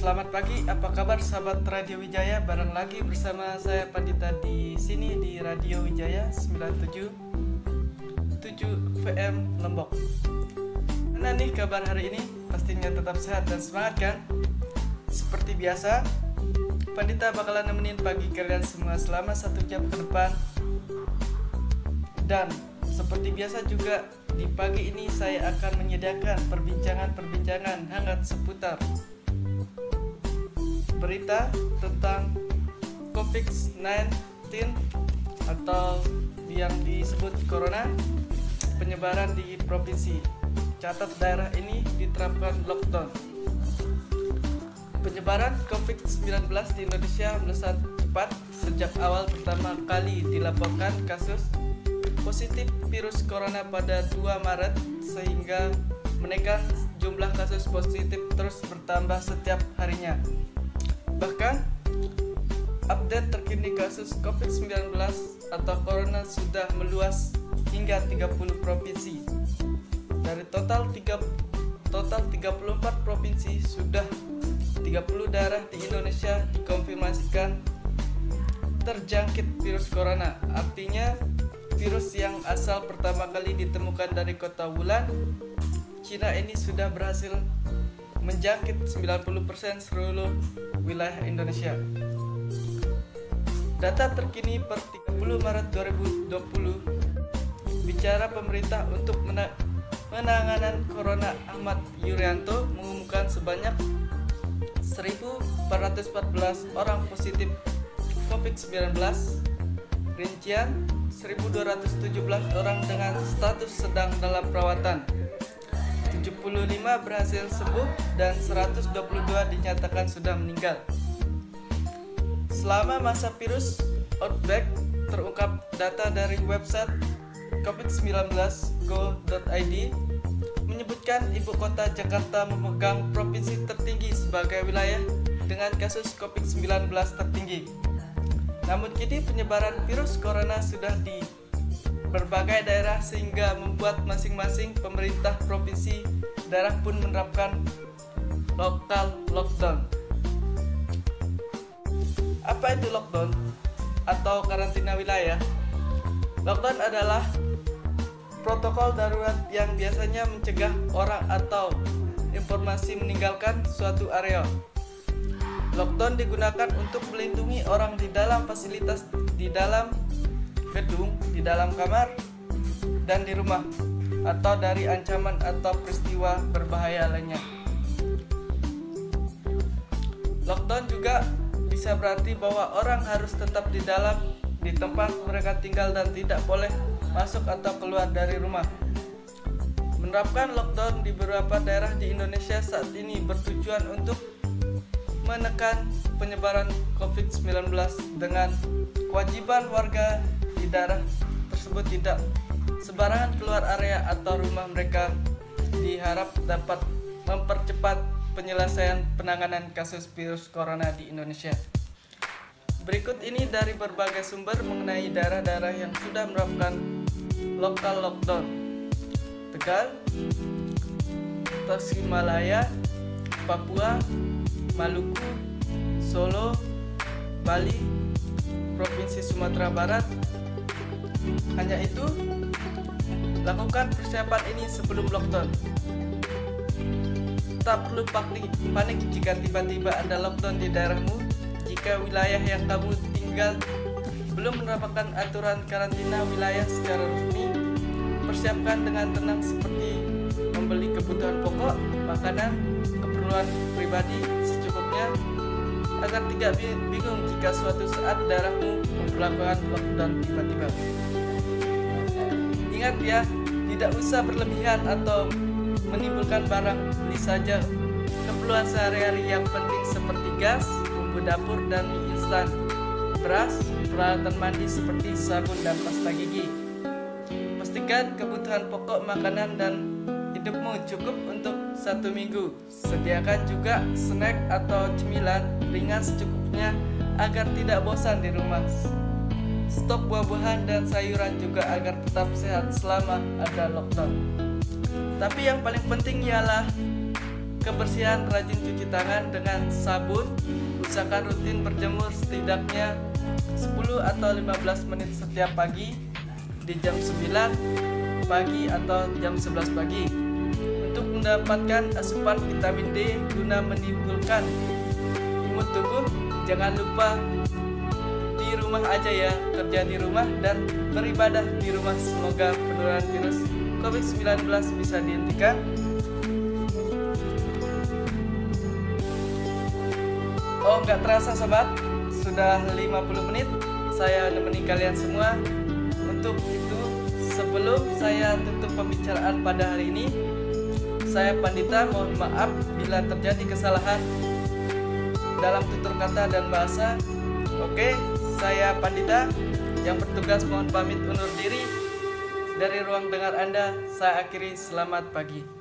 Selamat pagi, apa kabar sahabat Radio Wijaya? Bareng lagi bersama saya Pandita di sini di Radio Wijaya 97.7 VM Lombok. Mana nih kabar hari ini? Pastinya tetap sehat dan semangat kan? Seperti biasa, Pandita bakalan nemenin pagi kalian semua selama 1 jam ke depan. Dan seperti biasa juga di pagi ini saya akan menyediakan perbincangan hangat seputar berita tentang COVID-19 atau yang disebut Corona, penyebaran di provinsi. Catat daerah ini diterapkan lockdown. Penyebaran COVID-19 di Indonesia melesat cepat sejak awal pertama kali dilaporkan kasus positif virus corona pada 2 Maret sehingga menekan jumlah kasus positif terus bertambah setiap harinya. Bahkan, update terkini kasus COVID-19 atau Corona sudah meluas hingga 30 provinsi. Dari total 34 provinsi, sudah 30 daerah di Indonesia dikonfirmasikan terjangkit virus Corona. Artinya, virus yang asal pertama kali ditemukan dari kota Wuhan, Cina ini sudah berhasil menjangkit 90% seluruh wilayah Indonesia. Data terkini per 30 Maret 2020, bicara pemerintah untuk penanganan Corona Ahmad Yuryanto mengumumkan sebanyak 1.414 orang positif COVID-19, rincian 1.217 orang dengan status sedang dalam perawatan, 75 berhasil sembuh dan 122 dinyatakan sudah meninggal. Selama masa virus outbreak, terungkap data dari website covid19go.id menyebutkan ibu kota Jakarta memegang provinsi tertinggi sebagai wilayah dengan kasus COVID-19 tertinggi. Namun kini penyebaran virus corona sudah di berbagai daerah sehingga membuat masing-masing pemerintah provinsi daerah pun menerapkan lokal lockdown. Apa itu lockdown atau karantina wilayah? Lockdown adalah protokol darurat yang biasanya mencegah orang atau informasi meninggalkan suatu area. Lockdown digunakan untuk melindungi orang di dalam fasilitas, di dalam gedung, di dalam kamar, dan di rumah, atau dari ancaman atau peristiwa berbahaya lainnya. Lockdown juga bisa berarti bahwa orang harus tetap di tempat mereka tinggal dan tidak boleh masuk atau keluar dari rumah. Menerapkan lockdown di beberapa daerah di Indonesia saat ini bertujuan untuk menekan penyebaran COVID-19 dengan kewajiban warga di daerah tersebut tidak sembarangan keluar area atau rumah mereka, diharap dapat mempercepat penyelesaian penanganan kasus virus corona di Indonesia. Berikut ini dari berbagai sumber mengenai daerah-daerah yang sudah menerapkan lokal lockdown: Tegal, Tasikmalaya, Papua, Maluku, Solo, Bali, Provinsi Sumatera Barat. Hanya itu, lakukan persiapan ini sebelum lockdown. Tak perlu panik jika tiba-tiba ada lockdown di daerahmu. Jika wilayah yang kamu tinggal belum menerapkan aturan karantina wilayah secara resmi, persiapkan dengan tenang seperti membeli kebutuhan pokok, makanan, keperluan pribadi secukupnya, agar tidak bingung jika suatu saat daerahmu memperlakukan lockdown tiba-tiba. Ingat ya, tidak usah berlebihan atau menimbulkan barang, beli saja keperluan sehari-hari yang penting seperti gas, bumbu dapur dan mie instan, beras, peralatan mandi seperti sabun dan pasta gigi. Pastikan kebutuhan pokok makanan dan hidupmu cukup untuk 1 minggu. Sediakan juga snack atau cemilan ringan secukupnya agar tidak bosan di rumah. Stok buah-buahan dan sayuran juga agar tetap sehat selama ada lockdown. Tapi yang paling penting ialah kebersihan, rajin cuci tangan dengan sabun. Usahakan rutin berjemur setidaknya 10 atau 15 menit setiap pagi di jam 9 pagi atau jam 11 pagi untuk mendapatkan asupan vitamin D guna menimbulkan imun tubuh. Jangan lupa di rumah aja ya, kerja di rumah dan beribadah di rumah. Semoga penularan virus COVID-19 bisa dihentikan. Oh, nggak terasa sobat, sudah 50 menit saya nemeni kalian semua. Untuk itu, sebelum saya tutup pembicaraan pada hari ini, saya Pandita mohon maaf bila terjadi kesalahan dalam tutur kata dan bahasa. Oke, saya Pandita yang bertugas mohon pamit undur diri dari ruang dengar Anda. Saya akhiri, selamat pagi.